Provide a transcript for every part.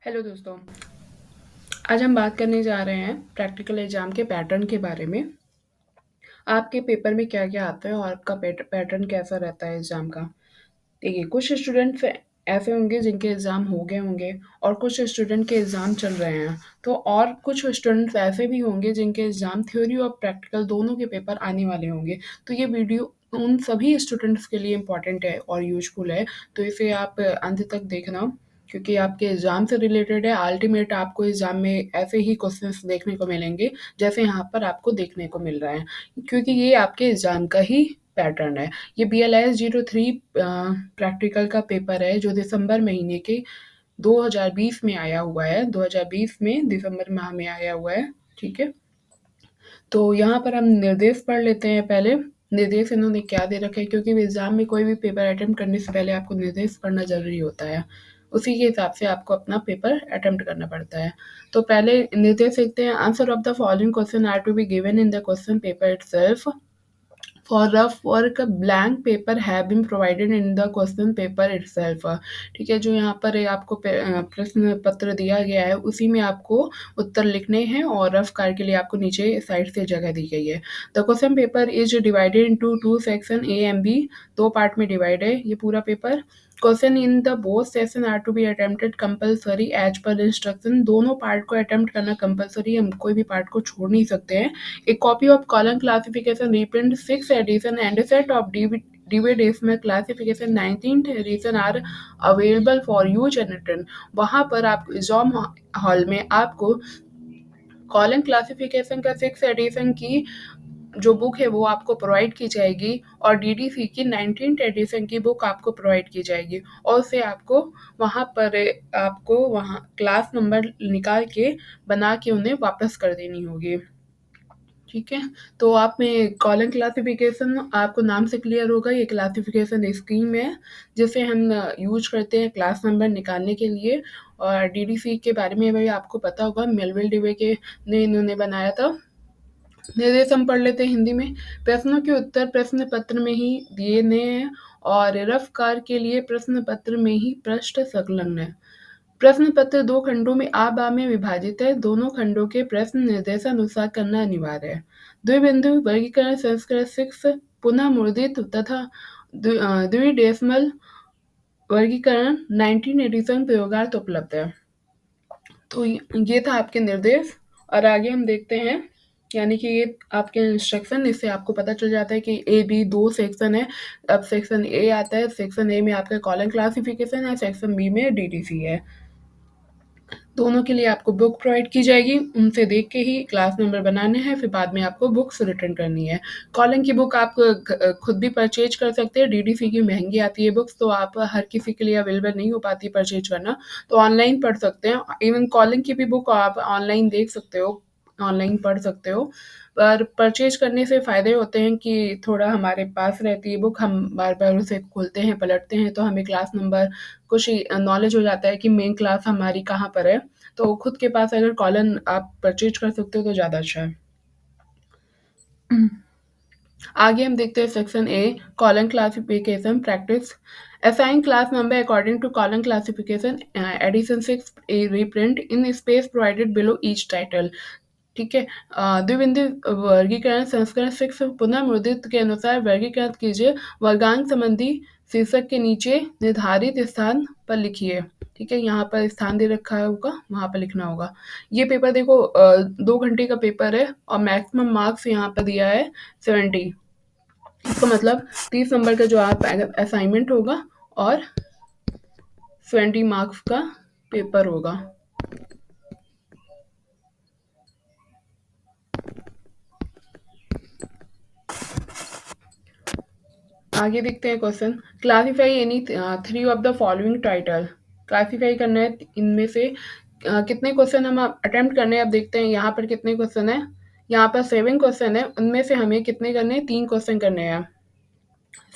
Hello दोस्तों, आज हम बात करने जा रहे हैं प्रैक्टिकल एग्ज़ाम के पैटर्न के बारे में। आपके पेपर में क्या-क्या आता है और आपका पैटर्न कैसा रहता है एग्ज़ाम का। देखिए, कुछ स्टूडेंट्स ऐसे होंगे जिनके एग्ज़ाम हो गए होंगे और कुछ स्टूडेंट के एग्ज़ाम चल रहे हैं। तो और कुछ स्टूडेंट्स ऐसे भी होंगे जिनके एग्ज़ाम थ्योरी और प्रैक्टिकल दोनों के पेपर आने वाले होंगे। तो ये वीडियो उन सभी स्टूडेंट्स के लिए इम्पोर्टेंट है और यूज़फुल है, तो इसे आप अंत तक देखना क्योंकि आपके एग्ज़ाम से रिलेटेड है। अल्टीमेट आपको एग्ज़ाम में ऐसे ही क्वेश्चंस देखने को मिलेंगे, जैसे यहाँ पर आपको देखने को मिल रहा है, क्योंकि ये आपके एग्ज़ाम का ही पैटर्न है। ये BLS 03 प्रैक्टिकल का पेपर है जो दिसंबर महीने के 2020 में आया हुआ है। 2020 में दिसंबर माह में आया हुआ है, ठीक है? तो यहाँ पर हम निर्देश पढ़ लेते हैं पहले। निर्देश इन्होंने क्या दे रखे हैं, क्योंकि एग्ज़ाम में कोई भी पेपर अटेम्प्ट करने से पहले आपको निर्देश पढ़ना ज़रूरी होता है। उसी के हिसाब से आपको अपना पेपर अटेम्प्ट करना पड़ता है। तो पहले निर्देश देखते हैं। Answer of the following question are to be given in the question paper itself. For rough work blank paper have been provided in the question paper itself. ठीक है, जो यहाँ पर आपको प्रश्न पत्र दिया गया है उसी में आपको उत्तर लिखने हैं और रफ कार्य के लिए आपको नीचे साइड से जगह दी गई है। The question paper is divided into two section A and B. दो पार्ट में डिवाइड है ये पूरा पेपर। Question in the both session are to be attempted compulsory as per instruction. दोनों पार्ट को अटेम्प्ट करना कंपलसरी, हम कोई भी पार्ट को छोड़ नहीं सकते हैं। A copy of column classification reprint 6th edition and a set of DVD decimal classification 19th edition are available for use and return। वहाँ पर आप एग्जाम हॉल में आपको कॉलम क्लासिफिकेशन का 6th एडिशन की जो बुक है वो आपको प्रोवाइड की जाएगी और DDC की 19th एडिशन की बुक आपको प्रोवाइड की जाएगी और उसे आपको वहाँ क्लास नंबर निकाल के बना के उन्हें वापस कर देनी होगी। ठीक है, तो आप में कॉलम क्लासिफिकेशन आपको नाम से क्लियर होगा। ये क्लासिफिकेशन स्कीम है जिसे हम यूज करते हैं क्लास नंबर निकालने के लिए। और DDC के बारे में भी आपको पता होगा, मेलविल डिवे के ने इन्होंने बनाया था। निर्देश हम पढ़ लेते हैं हिंदी में। प्रश्नों के उत्तर प्रश्न पत्र में ही दिए गए हैं और रफ कार्य के लिए प्रश्न पत्र में ही पृष्ठ संलग्न है। प्रश्न पत्र दो खंडों में आ में विभाजित है। दोनों खंडों के प्रश्न निर्देशानुसार करना अनिवार्य है। द्विबिंदु वर्गीकरण संस्करण 6 पुनः मुद्रित तथा द्विडेसिमल वर्गीकरण 19 एडिशन प्रयोगार्थ उपलब्ध है। तो ये था आपके निर्देश और आगे हम देखते हैं, यानी कि ये आपके इंस्ट्रक्शन। इससे आपको पता चल जाता है कि ए बी दो सेक्शन है। अब सेक्शन ए आता है, सेक्शन ए में आपका कॉलम क्लासिफिकेशन है, सेक्शन बी में DDC है। दोनों के लिए आपको बुक प्रोवाइड की जाएगी, उनसे देख के ही क्लास नंबर बनाने हैं, फिर बाद में आपको बुक्स रिटर्न करनी है। कॉलम की बुक आप खुद भी परचेज कर सकते हैं। DDC की महंगी आती है बुक्स, तो आप हर किसी के लिए अवेलेबल नहीं हो पाती परचेज करना, तो ऑनलाइन पढ़ सकते हैं। इवन कॉलम की भी बुक आप ऑनलाइन देख सकते हो, ऑनलाइन पढ़ सकते हो। पर परचेज करने से फ़ायदे होते हैं कि थोड़ा हमारे पास रहती है बुक, हम बार-बार उसे खोलते हैं, पलटते हैं, तो हमें क्लास नंबर कुछ नॉलेज हो जाता है कि मेन क्लास हमारी कहाँ पर है। तो खुद के पास अगर कॉलम आप परचेज कर सकते हो तो ज़्यादा अच्छा है। आगे हम देखते हैं section A column classification practice. Assign class number according to column classification edition 6 a reprint in space provided below each title. ठीक है, द्विबिंदु वर्गीकरण संस्करण 6 पुनः मुद्रित के अनुसार वर्गीकृत कीजिए। वर्गांक संबंधी शीर्षक के नीचे निर्धारित स्थान पर लिखिए। ठीक है, यहाँ पर स्थान दे रखा होगा, वहाँ पर लिखना होगा। ये पेपर देखो 2 घंटे का पेपर है और मैक्सिमम मार्क्स यहाँ पर दिया है 70। इसका मतलब 30 नंबर का जो आप असाइनमेंट होगा और 20 मार्क्स का पेपर होगा। आगे देखते हैं question. Classify any 3 of the following title. Classify करना है इनमें से कितने क्वेश्चन हम अटेम्प्ट करने हैं। अब देखते हैं यहाँ पर कितने क्वेश्चन है। यहाँ पर 7 क्वेश्चन है, उनमें से हमें कितने करने हैं, 3 क्वेश्चन करने हैं।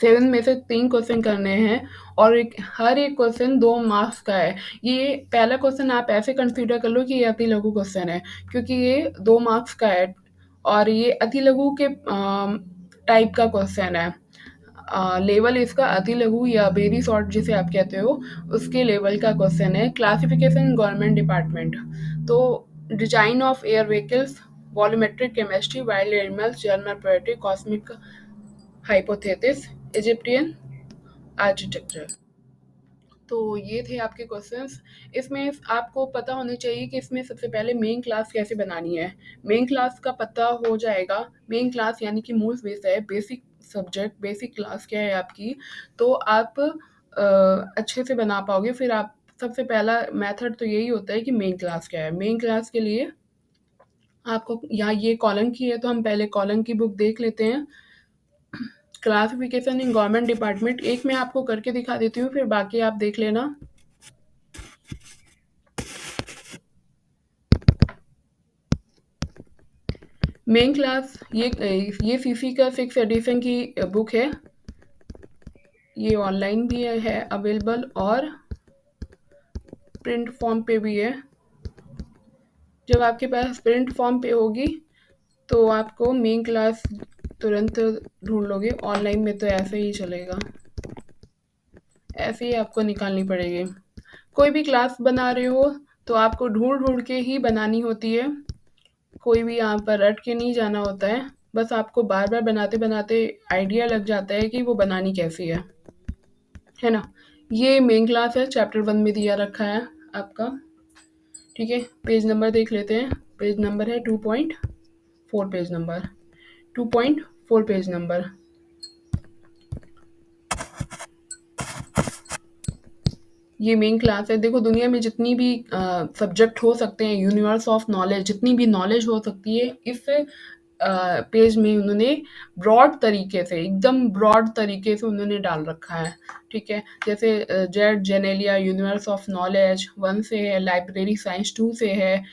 7 में से 3 क्वेश्चन करने हैं और हर एक क्वेश्चन 2 मार्क्स का है। ये पहला क्वेश्चन आप ऐसे कंसीडर कर लो कि ये अति लघु क्वेश्चन है, क्योंकि ये 2 मार्क्स का है और ये अति लघु के टाइप का क्वेश्चन है। लेवल इसका अति लघु या वेरी शॉर्ट जिसे आप कहते हो, उसके लेवल का क्वेश्चन है। क्लासिफिकेशन गवर्नमेंट डिपार्टमेंट, तो design of air vehicles, volumetric chemistry, wild animals, journal poetry, cosmic hypothesis, Egyptian architecture. तो ये थे आपके क्वेश्चंस। इसमें आपको पता होना चाहिए कि इसमें सबसे पहले मेन क्लास कैसे बनानी है। मेन क्लास का पता हो जाएगा। मेन क्लास यानी कि मूल विषय, बेसिक सब्जेक्ट, बेसिक क्लास क्या है आपकी, तो आप अच्छे से बना पाओगे। फिर आप सबसे पहला मेथड तो यही होता है कि मेन क्लास क्या है। मेन क्लास के लिए आपको यहाँ ये कॉलम की है, तो हम पहले कॉलम की बुक देख लेते हैं। क्लासिफिकेशन इन गवर्नमेंट डिपार्टमेंट, एक मैं आपको करके दिखा देती हूँ, फिर बाकी आप देख लेना। मेन क्लास ये सीसी का 6 एडिशन की बुक है। ये ऑनलाइन भी है अवेलेबल, और प्रिंट फॉर्म पे भी है। जब आपके पास प्रिंट फॉर्म पे होगी तो आपको मेन क्लास तुरंत ढूंढ लोगे। ऑनलाइन में तो ऐसे ही चलेगा, ऐसे ही आपको निकालनी पड़ेगी। कोई भी क्लास बना रहे हो तो आपको ढूंढ ढूंढ के ही बनानी होती है। कोई भी यहाँ पर रट के नहीं जाना होता है। बस आपको बार बार बनाते बनाते आइडिया लग जाता है कि वो बनानी कैसी है ना। ये मेन क्लास है, चैप्टर 1 में दिया रखा है आपका। ठीक है, पेज नंबर देख लेते हैं। पेज नंबर है 2.4, पेज नंबर 2.4, पेज नंबर। ये मेन क्लास है। देखो, दुनिया में जितनी भी सब्जेक्ट हो सकते हैं, यूनिवर्स ऑफ नॉलेज, जितनी भी नॉलेज हो सकती है, इस पेज में उन्होंने ब्रॉड तरीके से, एकदम ब्रॉड तरीके से उन्होंने डाल रखा है। ठीक है, जैसे Z Genelia universe of knowledge 1 से है, लाइब्रेरी साइंस 2 से है,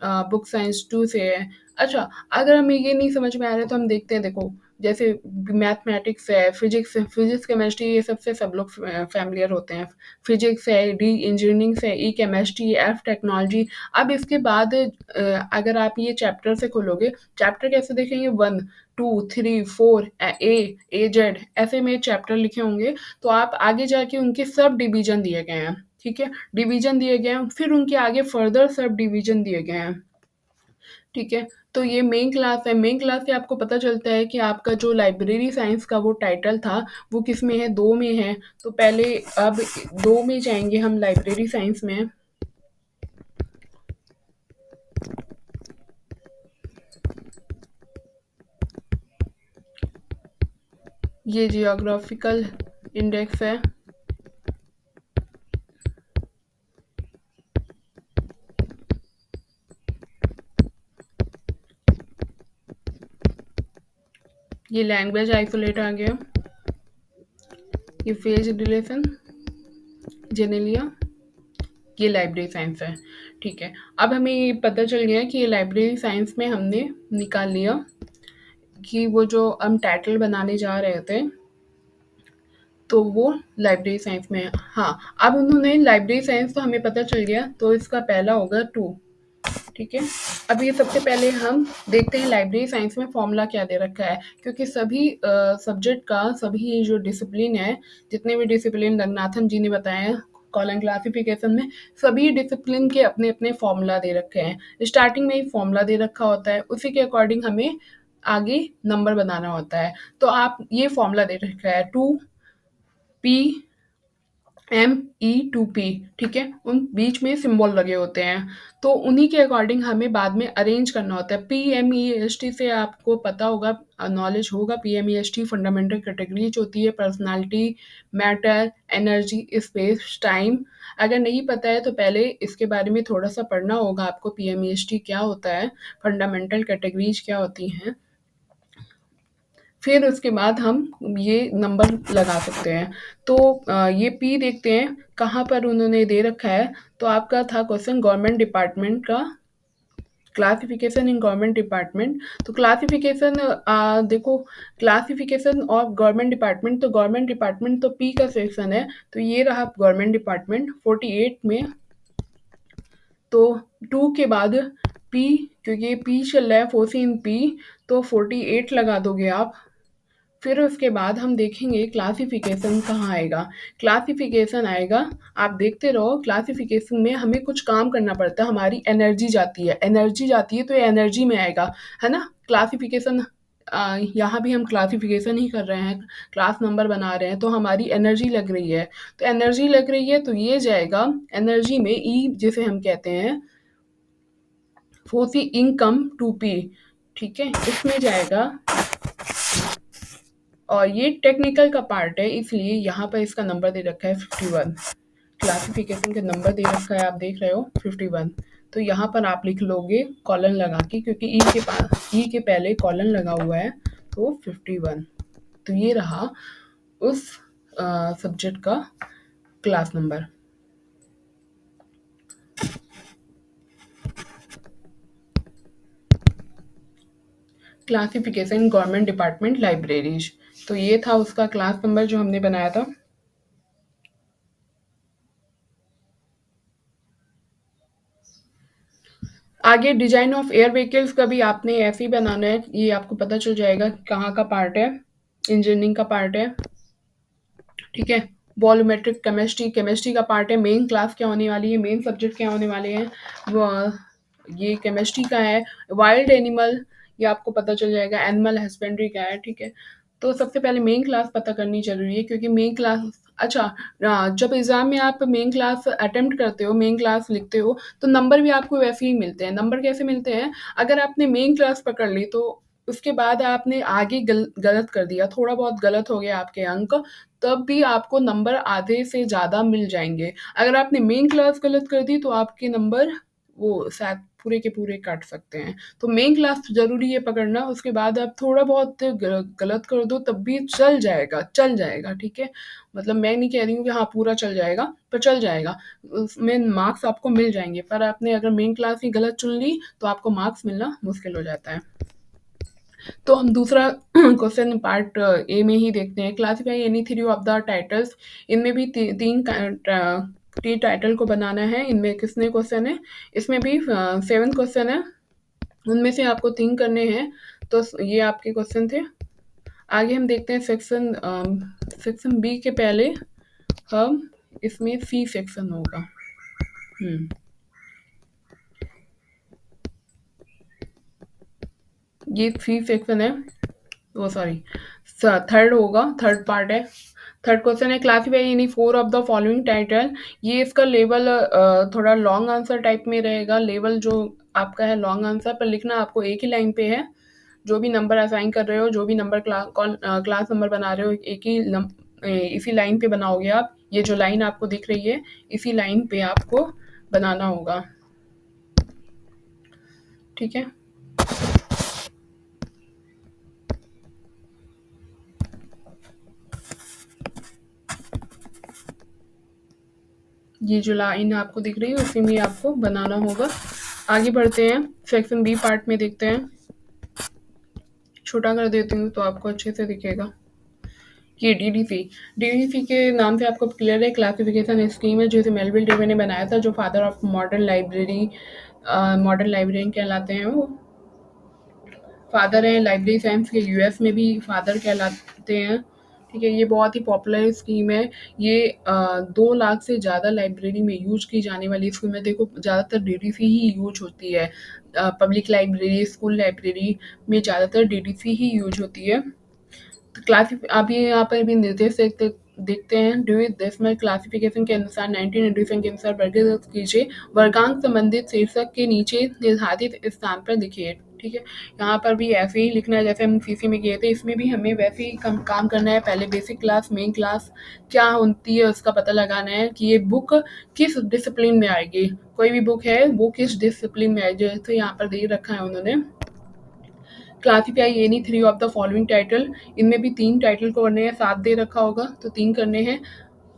बुक साइंस 2 से है। अच्छा, अगर हमें ये नहीं समझ में आ रहा है तो हम देखते हैं। देखो, जैसे मैथमेटिक्स है, फिजिक्स केमिस्ट्री, ये सबसे सब लोग फैमिलियर होते हैं। फिजिक्स है, डी इंजीनियरिंग है, ई केमिस्ट्री, एफ टेक्नोलॉजी। अब इसके बाद अगर आप ये चैप्टर से खोलोगे, चैप्टर कैसे देखेंगे, 1 2 3 4 ए जेड, ऐसे में चैप्टर लिखे होंगे। तो आप आगे जाके उनके सब डिवीजन दिए गए हैं। ठीक है, डिवीजन दिए गए हैं, फिर उनके आगे फर्दर सब डिवीजन दिए गए हैं। ठीक है, तो ये मेन क्लास है। मेन क्लास से आपको पता चलता है कि आपका जो लाइब्रेरी साइंस का वो टाइटल था, वो किस में है, 2 में है। तो पहले अब 2 में जाएंगे हम, लाइब्रेरी साइंस में। ये जियोग्राफिकल इंडेक्स है। ये लैंग्वेज आइसोलेट आ गया। ये फेज रिलेशन, जेनेलिया, ये लाइब्रेरी साइंस है। ठीक है, अब हमें ये पता चल गया कि ये लाइब्रेरी साइंस में हमने निकाल लिया कि वो जो हम टाइटल बनाने जा रहे थे, तो वो लाइब्रेरी साइंस में है। हाँ, अब उन्होंने लाइब्रेरी साइंस तो हमें पता चल गया, तो इसका पहला होगा 2। ठीक है, अब ये सबसे पहले हम देखते हैं लाइब्रेरी साइंस में फॉर्मूला क्या दे रखा है, क्योंकि सभी सब्जेक्ट का, सभी जो डिसिप्लिन है, जितने भी डिसिप्लिन रंगनाथन जी ने बताए हैं कॉलम क्लासिफिकेशन में, सभी डिसिप्लिन के अपने अपने फॉर्मूला दे रखे हैं। स्टार्टिंग में ही फॉर्मूला दे रखा होता है, उसी के अकॉर्डिंग हमें आगे नंबर बनाना होता है। तो आप ये फॉर्मूला दे रखा है 2p ME2P। ठीक है, उन बीच में सिंबल लगे होते हैं, तो उन्हीं के अकॉर्डिंग हमें बाद में अरेंज करना होता है। PMEST से आपको पता होगा, नॉलेज होगा। PMEST फंडामेंटल कैटेगरीज होती है, personality, matter, energy, space, time. अगर नहीं पता है तो पहले इसके बारे में थोड़ा सा पढ़ना होगा आपको, PMEST क्या होता है, फंडामेंटल कैटेगरीज क्या होती हैं। फिर उसके बाद हम ये नंबर लगा सकते हैं। तो ये पी देखते हैं कहाँ पर उन्होंने दे रखा है। तो आपका था क्वेश्चन गवर्नमेंट डिपार्टमेंट का, क्लासिफिकेशन इन गवर्नमेंट डिपार्टमेंट। तो क्लासिफिकेशन, देखो, क्लासिफिकेशन ऑफ गवर्नमेंट डिपार्टमेंट, तो गवर्नमेंट डिपार्टमेंट तो पी का सेक्शन है, तो ये रहा गवर्नमेंट डिपार्टमेंट 48 में। तो 2 के बाद पी, क्योंकि पी चल रहा है, 14 पी, तो 48 लगा दोगे आप। फिर उसके बाद हम देखेंगे क्लासिफिकेशन कहाँ आएगा। क्लासिफिकेशन आएगा, आप देखते रहो, क्लासिफिकेशन में हमें कुछ काम करना पड़ता है, हमारी एनर्जी जाती है तो ये एनर्जी में आएगा, है ना। क्लासिफिकेशन यहाँ भी हम क्लासिफिकेशन ही कर रहे हैं, क्लास नंबर बना रहे हैं, तो हमारी एनर्जी लग रही है, तो एनर्जी लग रही है तो ये जाएगा एनर्जी में ई, जिसे हम कहते हैं फोसी इनकम टू पी, ठीक है, इसमें जाएगा। और ये टेक्निकल का पार्ट है, इसलिए यहाँ पर इसका नंबर दे रखा है 51। क्लासिफिकेशन का नंबर दे रखा है, आप देख रहे हो 51। तो यहाँ पर आप लिख लोगे कॉलन लगा के, क्योंकि ई के पहले कॉलन लगा हुआ है, तो 51। तो ये रहा उस सब्जेक्ट का class number. Classification government department libraries, तो ये था उसका क्लास नंबर जो हमने बनाया था। आगे डिजाइन ऑफ एयर व्हीकल्स का भी आपने ऐसे ही बनाना है, ये आपको पता चल जाएगा कहाँ का पार्ट है, इंजीनियरिंग का पार्ट है, ठीक है। वॉल्यूमेट्रिक केमिस्ट्री का पार्ट है। मेन क्लास क्या होने वाली है, मेन सब्जेक्ट क्या होने वाले हैं, वो ये केमिस्ट्री का है। वाइल्ड एनिमल, ये आपको पता चल जाएगा, एनिमल हस्बेंड्री का है, ठीक है। तो सबसे पहले मेन क्लास पता करनी जरूरी है, क्योंकि मेन क्लास, अच्छा, जब एग्जाम में आप मेन क्लास अटेम्प्ट करते हो, मेन क्लास लिखते हो, तो नंबर भी आपको वैसे ही मिलते हैं। नंबर कैसे मिलते हैं, अगर आपने मेन क्लास पकड़ ली तो उसके बाद आपने आगे गलत कर दिया, थोड़ा बहुत गलत हो गया आपके अंक, तब भी आपको नंबर आधे से ज़्यादा मिल जाएँगे। अगर आपने मेन क्लास गलत कर दी तो आपके नंबर वो शायद पूरे के पूरे काट सकते हैं। तो मेन क्लास ज़रूरी है पकड़ना, उसके बाद आप थोड़ा बहुत गलत कर दो तब भी चल जाएगा, ठीक है। मतलब मैं नहीं कह रही हूँ कि हाँ पूरा चल जाएगा, पर चल जाएगा। उसमें मार्क्स आपको मिल जाएँगे, पर आपने अगर मेन क्लास ही गलत चुन ली तो आपको मार्क्स मिलना मुश्किल हो जाता है। तो हम दूसरा क्वेश्चन पार्ट ए में ही देखते हैं। Classify any three of the titles, इनमें भी तीन टाइटल को बनाना है। इनमें कितने क्वेश्चन है, इसमें भी 7 क्वेश्चन है, उनमें से आपको 3 करने हैं। तो ये आपके क्वेश्चन थे। आगे हम देखते हैं सेक्शन बी के पहले हम इसमें सी सेक्शन होगा। ये सी सेक्शन है, वो सॉरी थर्ड होगा, थर्ड पार्ट है। थर्ड क्वेश्चन है classify any four of the following title. ये इसका लेवल थोड़ा लॉन्ग आंसर टाइप में रहेगा। लेवल जो आपका है लॉन्ग आंसर पर लिखना आपको एक ही लाइन पे है। जो भी नंबर असाइन कर रहे हो, जो भी नंबर क्लास नंबर बना रहे हो, एक ही इसी लाइन पे बनाओगे आप। ये जो लाइन आपको दिख रही है, इसी लाइन पे आपको बनाना होगा, ठीक है। ये जो लाइन आपको दिख रही है उसी में आपको बनाना होगा। आगे बढ़ते हैं, सेक्शन बी पार्ट में देखते हैं। छोटा कर देती हूँ तो आपको अच्छे से दिखेगा। ये डीडीसी के नाम से आपको क्लियर है, क्लासिफिकेशन स्कीम है जिसे मेलविल डेवी ने बनाया था, जो फादर ऑफ मॉडर्न लाइब्रेरी कहलाते हैं। वो फादर हैं लाइब्रेरी साइंस के, यूएस में भी फादर कहलाते हैं, ठीक है। ये बहुत ही पॉपुलर स्कीम है। ये 2 लाख से ज़्यादा लाइब्रेरी में यूज की जाने वाली स्कीम है। देखो ज़्यादातर डीडीसी ही यूज होती है, पब्लिक लाइब्रेरी, स्कूल लाइब्रेरी में ज़्यादातर डीडीसी ही यूज होती है। तो आप ये यहाँ पर भी निर्देश देखते हैं। ड्यूरिंग डेसिमल क्लासिफिकेशन के अनुसार 19 एडिशन के अनुसार वर्गीकृत कीजिए। वर्गांक संबंधित शीर्षक के नीचे निर्धारित स्थान पर लिखिए, ठीक है। यहाँ पर भी ऐसे ही लिखना है जैसे हम सीसी में किए थे, इसमें भी हमें वैसे ही काम करना है। पहले बेसिक क्लास, मेन क्लास क्या होती है उसका पता लगाना है कि ये बुक किस डिसिप्लिन में आएगी। कोई भी बुक है वो किस डिसिप्लिन में आएगी, जैसे यहाँ पर दे रखा है उन्होंने। Classify any three of the following title, इनमें भी 3 टाइटल को करने हैं, 7 दे रखा होगा तो 3 करने हैं,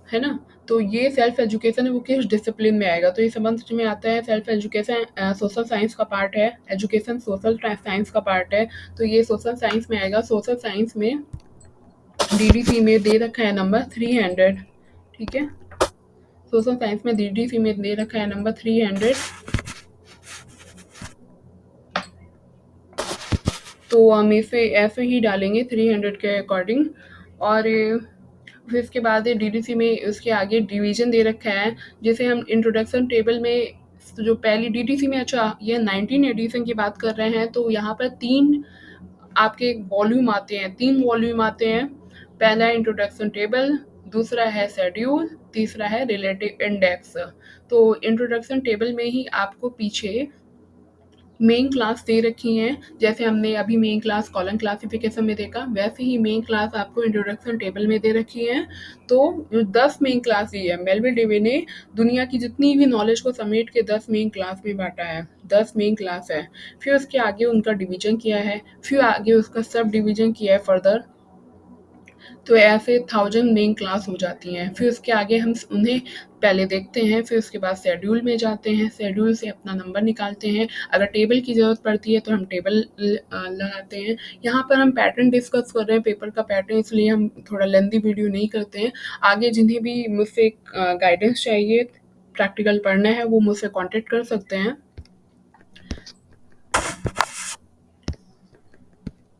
है ना। तो ये सेल्फ एजुकेशन है, वो किस डिसिप्लिन में आएगा, तो ये समझ में आता है। सेल्फ एजुकेशन सोशल साइंस का पार्ट है, एजुकेशन सोशल साइंस का पार्ट है, तो ये सोशल साइंस में आएगा। सोशल साइंस में डीडीसी में दे रखा है नंबर 300, ठीक है। सोशल साइंस में डीडीसी में दे रखा है नंबर 300। तो हम इसे ऐसे ही डालेंगे 300 के अकॉर्डिंग। और फिर इसके बाद डीडीसी में उसके आगे डिवीज़न दे रखा है, जैसे हम इंट्रोडक्शन टेबल में जो पहली डीडीसी में, अच्छा ये 19 एडिशन की बात कर रहे हैं, तो यहाँ पर 3 आपके वॉल्यूम आते हैं, 3 वॉल्यूम आते हैं। पहला है इंट्रोडक्शन टेबल, दूसरा है शेड्यूल, तीसरा है रिलेटिव इंडेक्स। तो इंट्रोडक्शन टेबल में ही आपको पीछे मेन क्लास दे रखी हैं, जैसे हमने अभी मेन क्लास कॉलम क्लासिफिकेशन में देखा, वैसे ही मेन क्लास आपको इंट्रोडक्शन टेबल में दे रखी हैं। तो जो 10 मेन क्लास दी है, मेलविल डेवे ने दुनिया की जितनी भी नॉलेज को समेट के 10 मेन क्लास में बांटा है, 10 मेन क्लास है। फिर उसके आगे उनका डिवीजन किया है, फिर आगे उसका सब डिवीजन किया है फर्दर। तो ऐसे 1000 मेन क्लास हो जाती हैं। फिर उसके आगे हम उन्हें पहले देखते हैं, फिर उसके बाद शेड्यूल में जाते हैं, शेड्यूल से अपना नंबर निकालते हैं। अगर टेबल की ज़रूरत पड़ती है तो हम टेबल लगाते हैं। यहाँ पर हम पैटर्न डिस्कस कर रहे हैं, पेपर का पैटर्न, इसलिए हम थोड़ा लेंदी वीडियो नहीं करते हैं। आगे जिन्हें भी मुझसे गाइडेंस चाहिए, प्रैक्टिकल पढ़ना है, वो मुझसे कॉन्टेक्ट कर सकते हैं।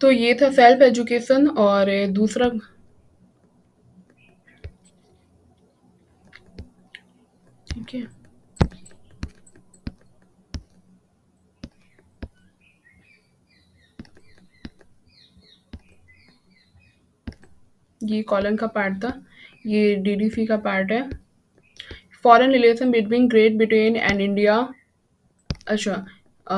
तो ये था सेल्फ एजुकेशन। और दूसरा, ठीक है, ये कॉलम का पार्ट था, ये डीडीसी का पार्ट है। Foreign relation between great Britain and India. अच्छा, अ,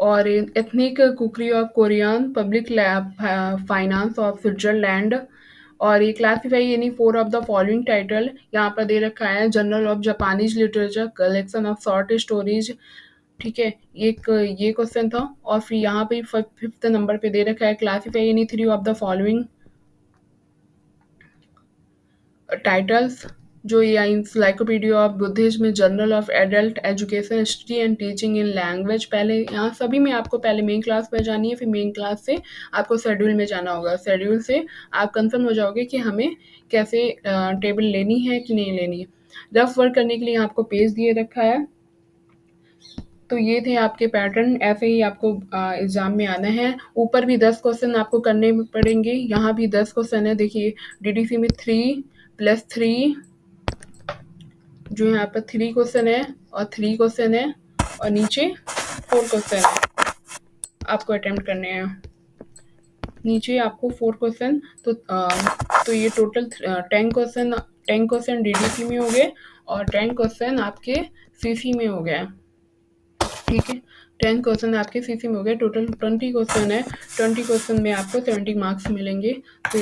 और ethnic cookery of Korean public finance of Switzerland. और ये classify any 4 of the following title यहाँ पर दे रखा है, general of Japanese literature, collection of short stories. ठीक है, एक ये क्वेश्चन था। और फिर यहाँ पे 5th नंबर पे दे रखा है, classify any 3 of the following titles, जो ये encyclopedia of Buddhism, journal of adult education, history and teaching in language. पहले यहाँ सभी में आपको पहले मेन क्लास में जानी है, फिर मेन क्लास से आपको शेड्यूल में जाना होगा। शेड्यूल से आप कंफर्म हो जाओगे कि हमें कैसे टेबल लेनी है कि नहीं लेनी है। रफ वर्क करने के लिए आपको पेज दिए रखा है। तो ये थे आपके पैटर्न, ऐसे ही आपको एग्ज़ाम में आना है। ऊपर भी 10 क्वेश्चन आपको करने पड़ेंगे, यहाँ भी 10 क्वेश्चन है। देखिए डीडीसी में 3 + 3, जो यहाँ पर 3 क्वेश्चन है और 3 क्वेश्चन है, और नीचे 4 क्वेश्चन है आपको अटेम्प्ट करने हैं। नीचे आपको 4 क्वेश्चन, तो ये टोटल 10 क्वेश्चन डीडीसी में हो गए और 10 क्वेश्चन आपके सीसी में हो गए। ठीक है, 10 क्वेश्चन आपके सीसी में हो गए, टोटल 20 क्वेश्चन है। 20 क्वेश्चन में आपको 70 मार्क्स मिलेंगे। तो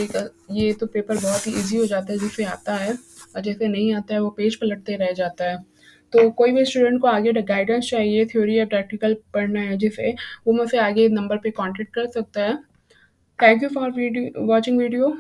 ये तो पेपर बहुत ही ईजी हो जाता है जिसे आता है, और जैसे नहीं आता है वो पेज पलटते रह जाता है। तो कोई भी स्टूडेंट को आगे गाइडेंस चाहिए, थ्योरी या प्रैक्टिकल पढ़ना है जिसे, वो मुझसे आगे नंबर पे कांटेक्ट कर सकता है। Thank you for watching video.